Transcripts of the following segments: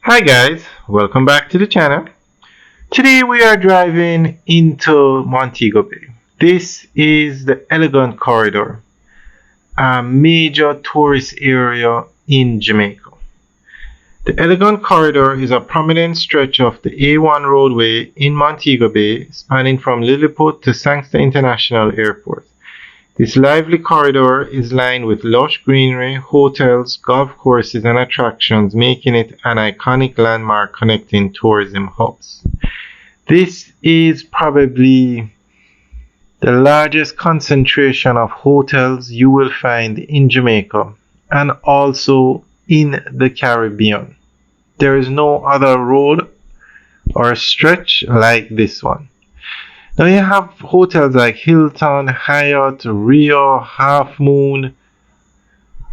Hi guys, welcome back to the channel. Today we are driving into Montego Bay. This is the Elegant Corridor, a major tourist area in Jamaica. The Elegant Corridor is a prominent stretch of the A1 roadway in Montego Bay, spanning from Lilliput to Sangster International Airport. This lively corridor is lined with lush greenery, hotels, golf courses, and attractions, making it an iconic landmark connecting tourism hubs. This is probably the largest concentration of hotels you will find in Jamaica and also in the Caribbean. There is no other road or stretch like this one. Now you have hotels like Hilton, Hyatt, Rio, Half Moon,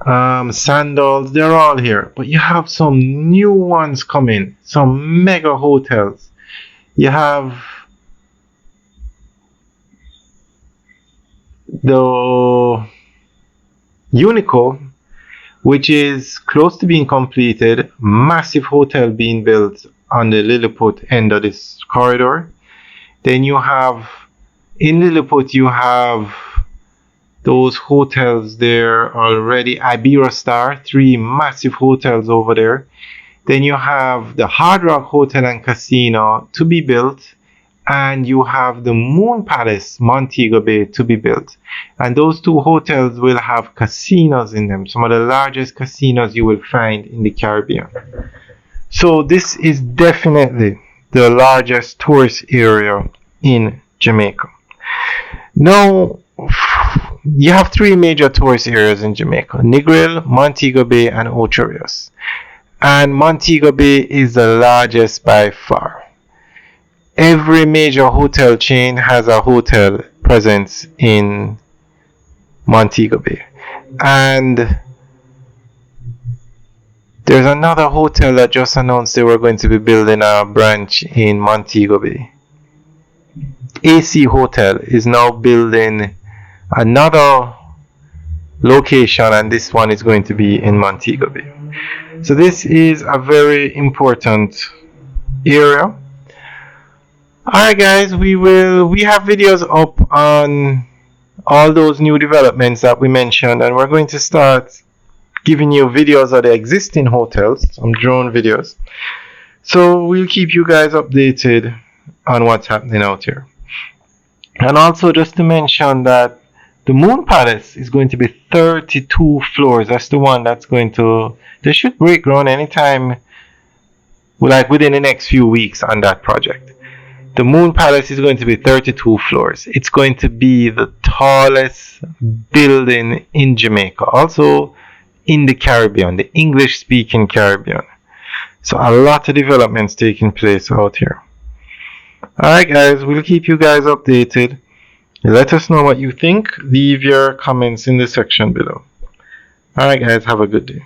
Sandals. They're all here. But you have some new ones coming, some mega hotels. You have the Unico, which is close to being completed. Massive hotel being built on the Lilliput end of this corridor. Then you have, in Lilliput, you have those hotels there already. Ibera Star, 3 massive hotels over there. Then you have the Hard Rock Hotel and Casino to be built. And you have the Moon Palace, Montego Bay, to be built. And those 2 hotels will have casinos in them. Some of the largest casinos you will find in the Caribbean. So this is definitely the largest tourist area in Jamaica. Now, you have 3 major tourist areas in Jamaica: Negril, Montego Bay, and Ocho Rios. And Montego Bay is the largest by far. Every major hotel chain has a hotel presence in Montego Bay. And there's another hotel that just announced they were going to be building a branch in Montego Bay. AC Hotel is now building another location, and this one is going to be in Montego Bay. So this is a very important area. Alright guys, we have videos up on all those new developments that we mentioned, and we're going to start giving you videos of the existing hotels, some drone videos. So we'll keep you guys updated on what's happening out here. And also just to mention that the Moon Palace is going to be 32 floors. That's the one that's going to, they should break ground anytime, like within the next few weeks on that project. The Moon Palace is going to be 32 floors. It's going to be the tallest building in Jamaica. Also in the Caribbean, the English-speaking Caribbean. So a lot of developments taking place out here. Alright guys, we'll keep you guys updated. Let us know what you think. Leave your comments in the section below. Alright guys, have a good day.